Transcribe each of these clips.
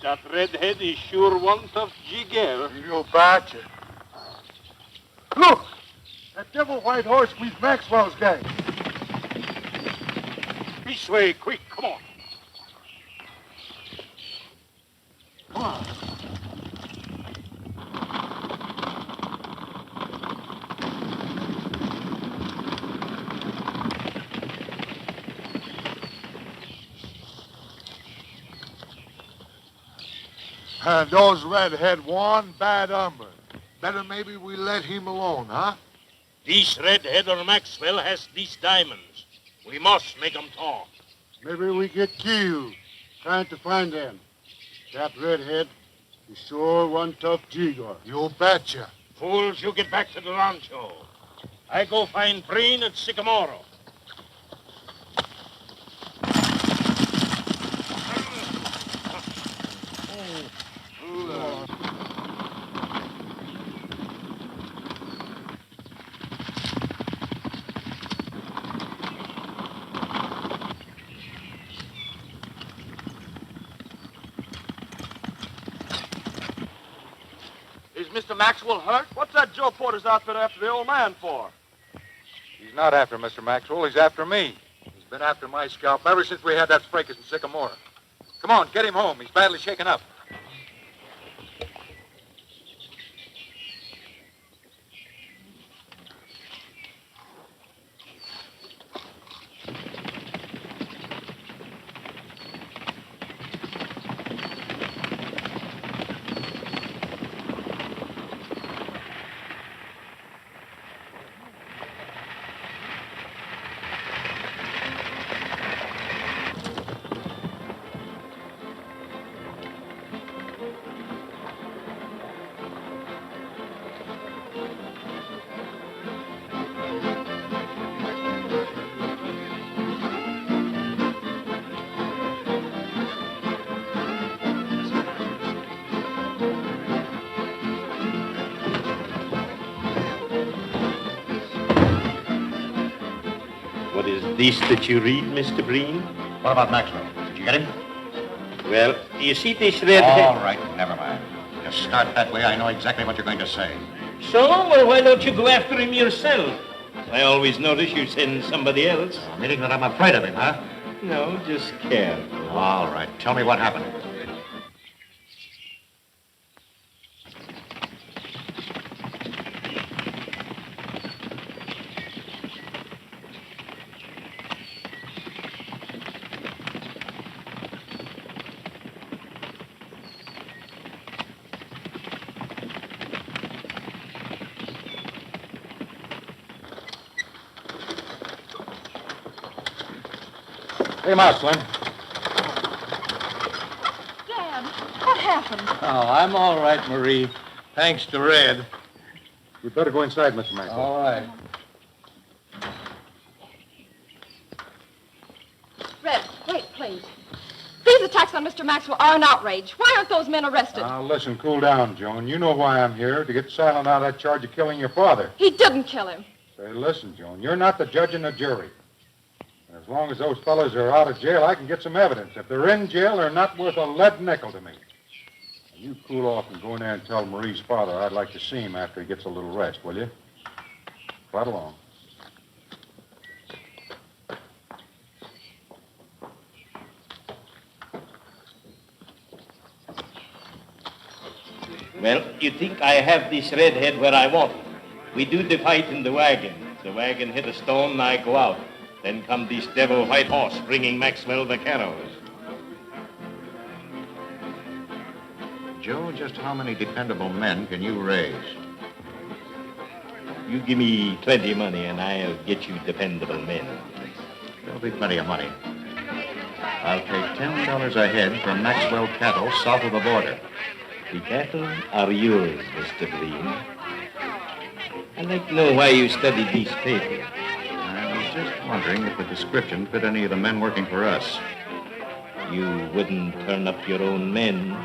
That redhead is sure one tough jigger. You betcha. Look! That devil white horse means Maxwell's gang. This way, quick, come on. Come on. And those redhead one bad hombre. Better maybe we let him alone, huh? This redhead or Maxwell has these diamonds. We must make them talk. Maybe we get killed trying to find them. That redhead is sure one tough jigger. You betcha. Fools, you get back to the rancho. I go find Breen at Sycamore. Is Mr. Maxwell hurt? What's that Joe Porter's outfit after the old man for? He's not after Mr. Maxwell. He's after me. He's been after my scalp ever since we had that fracas in Sycamore. Come on, get him home. He's badly shaken up. What is this that you read, Mr. Breen? What about Maxwell? Did you get him? Well, you see this redhead... All right, never mind. Just start that way. I know exactly what you're going to say. So? Well, why don't you go after him yourself? I always notice you send somebody else. Meaning that I'm afraid of him, huh? No, just care. All right. Tell me what happened. Hey, Marcelin. Dad, what happened? Oh, I'm all right, Marie. Thanks to Red. You'd better go inside, Mr. Maxwell. All right. Red, wait, please. These attacks on Mr. Maxwell are an outrage. Why aren't those men arrested? Now, listen, cool down, Joan. You know why I'm here, to get Silent out of that charge of killing your father. He didn't kill him. Say, listen, Joan, you're not the judge and the jury. And as long as those fellas are out of jail, I can get some evidence. If they're in jail, they're not worth a lead nickel to me. Now, you cool off and go in there and tell Marie's father I'd like to see him after he gets a little rest, will you? Right along. Well, you think I have this redhead where I want him. We do the fight in the wagon. The wagon hit a stone and I go out. Then come this devil white horse bringing Maxwell the carrows. Joe, just how many dependable men can you raise? You give me plenty money and I'll get you dependable men. There'll be plenty of money. I'll take $10 a head for Maxwell cattle south of the border. The cattle are yours, Mr. Green. I'd like to know why you studied these papers. I was just wondering if the description fit any of the men working for us. You wouldn't turn up your own men,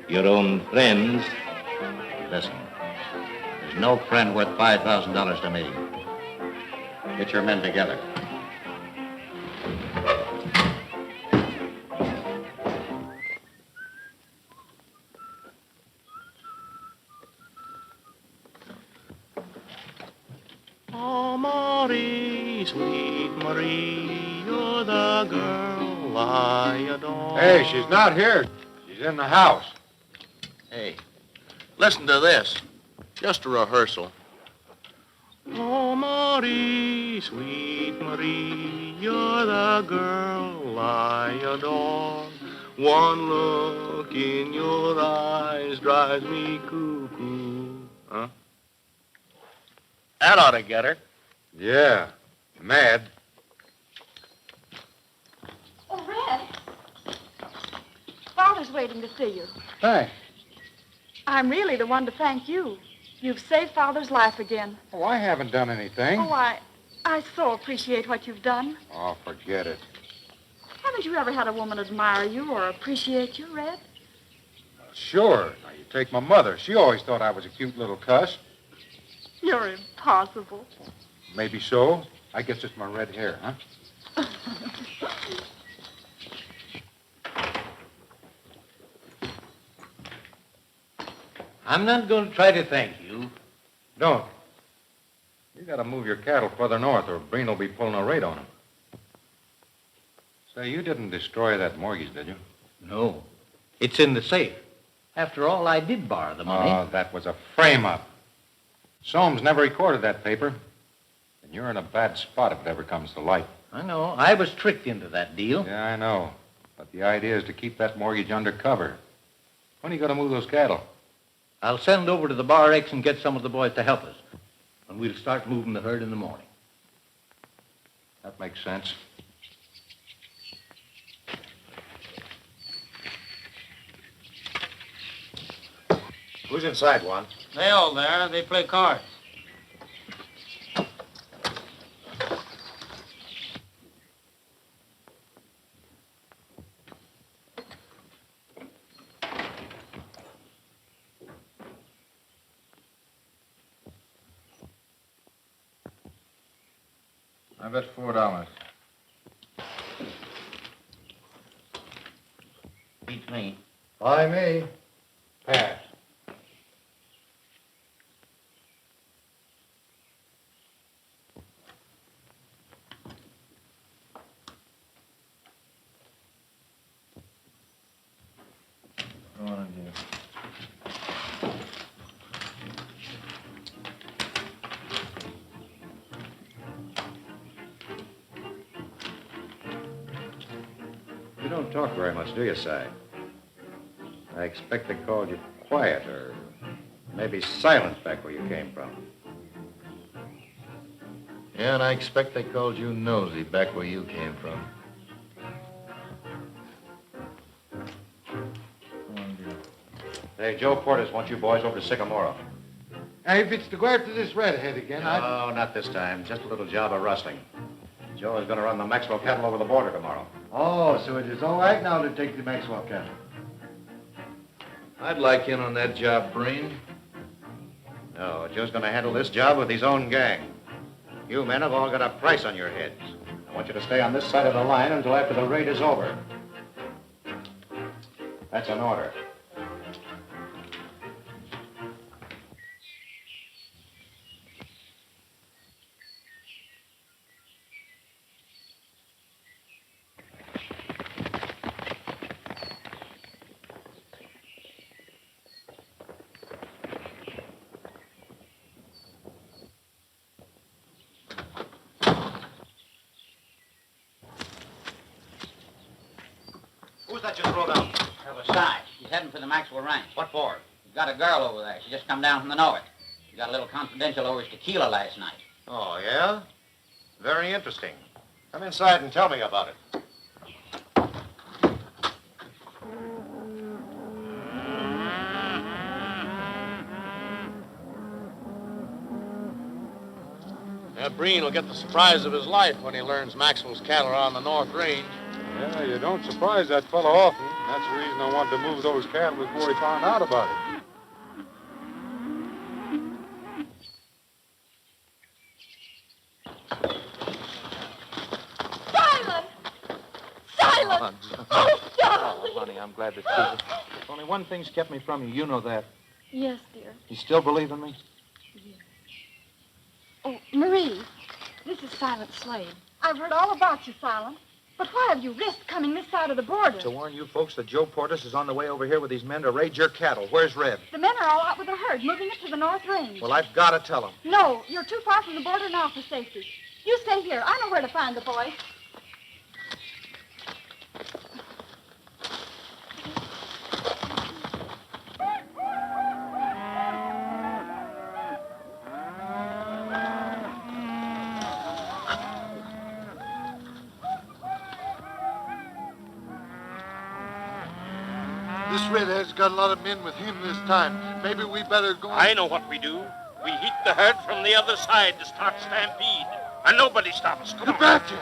your own friends. Listen, there's no friend worth $5,000 to me. Get your men together. Oh, Marie, sweet Marie, you're the girl I adore. Hey, she's not here. She's in the house. Hey, listen to this. Just a rehearsal. Oh, Marie, sweet Marie, you're the girl I adore. One look in your eyes drives me cuckoo. Huh? That ought to get her. Yeah, mad. Oh, Red. Father's waiting to see you. Thanks. I'm really the one to thank you. You've saved Father's life again. Oh, I haven't done anything. Oh, I so appreciate what you've done. Oh, forget it. Haven't you ever had a woman admire you or appreciate you, Red? Sure. Now, you take my mother. She always thought I was a cute little cuss. You're impossible. Maybe so. I guess it's my red hair, huh? I'm not going to try to thank you. Don't. You got to move your cattle further north, or Breen will be pulling a raid on them. Say, you didn't destroy that mortgage, did you? No. It's in the safe. After all, I did borrow the money. Oh, that was a frame-up. Soames never recorded that paper. And you're in a bad spot if it ever comes to light. I know. I was tricked into that deal. Yeah, I know. But the idea is to keep that mortgage undercover. When are you going to move those cattle? I'll send over to the Bar X and get some of the boys to help us. And we'll start moving the herd in the morning. That makes sense. Who's inside, Juan? They all there. They play cards. I bet $4. Beats me. By me. Pass. Go on, dear. You don't talk very much, do you, Si? I expect they called you quiet or maybe silent back where you came from. Yeah, and I expect they called you nosy back where you came from. Hey, Joe Portis wants you boys over to Sycamore. Hey, if it's to go after this redhead again, No, not this time. Just a little job of rustling. Joe is going to run the Maxwell cattle over the border tomorrow. Oh, so it is all right now to take the Maxwell cattle. I'd like in on that job, Breen. No, Joe's going to handle this job with his own gang. You men have all got a price on your heads. I want you to stay on this side of the line until after the raid is over. That's an order. Who's that you throw down? That was Si. She's heading for the Maxwell Ranch. What for? She's got a girl over there. She just come down from the north. She got a little confidential over his tequila last night. Oh, yeah? Very interesting. Come inside and tell me about it. Breen will get the surprise of his life when he learns Maxwell's cattle are on the North Range. Yeah, you don't surprise that fellow often. That's the reason I wanted to move those cattle before he found out about it. Silent! Oh, darling! Oh, honey, I'm glad to see you. Only one thing's kept me from you. You know that. Yes, dear. You still believe in me? Yes. Oh, Marie, this is Silent Slade. I've heard all about you, Silent. But why have you risked coming this side of the border? To warn you folks that Joe Portis is on the way over here with these men to raid your cattle. Where's Red? The men are all out with the herd, moving it to the North Range. Well, I've got to tell him. No, you're too far from the border now for safety. You stay here. I know where to find the boys. This redhead's got a lot of men with him this time. Maybe we better go. I know what we do. We heat the herd from the other side to start stampede. And nobody stops. Come on. back here.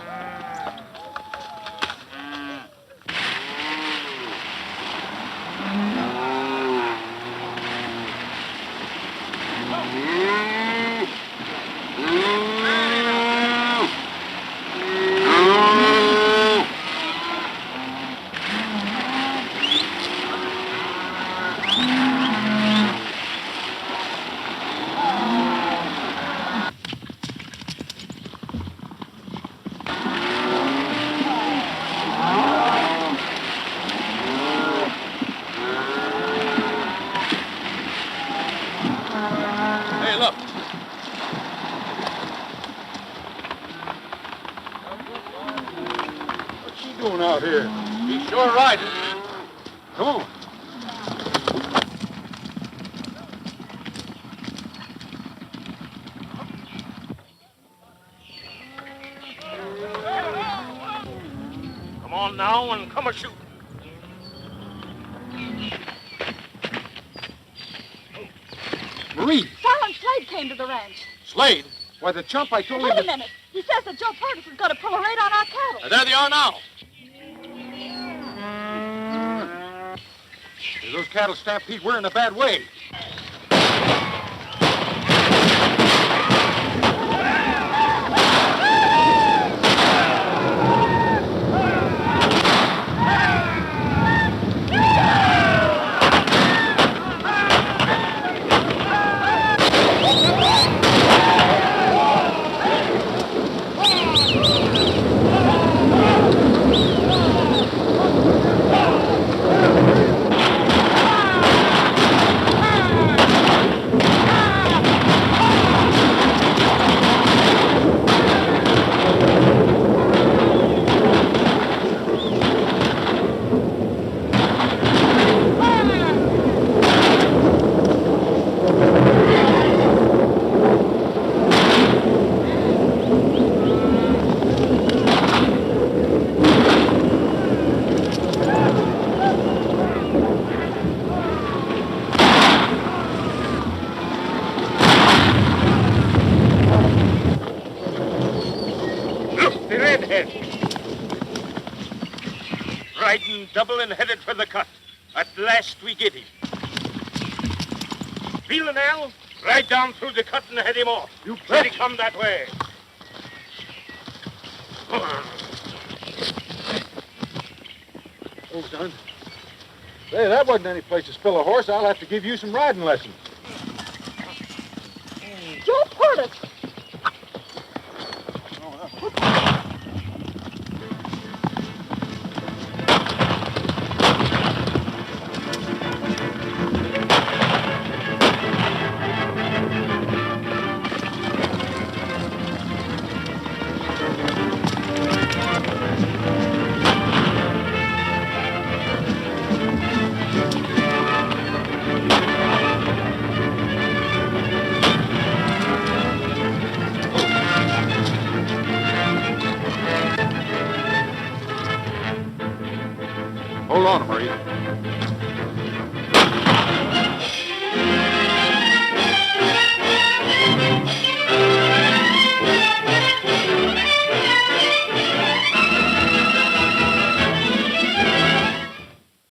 Out here. He's sure right. Come on. Come on now and come a shoot. Marie! Silent Slade came to the ranch. Slade? Why, the chump I told him... Wait a minute. He says that Joe Portis is going to pull a raid on our cattle. There they are now. If those cattle stampede, we're in a bad way. Riding double and headed for the cut. At last we get him. Feeling Al? Ride down through the cut and head him off. You bet. He come that way. Oh, son. Say, that wasn't any place to spill a horse. I'll have to give you some riding lessons.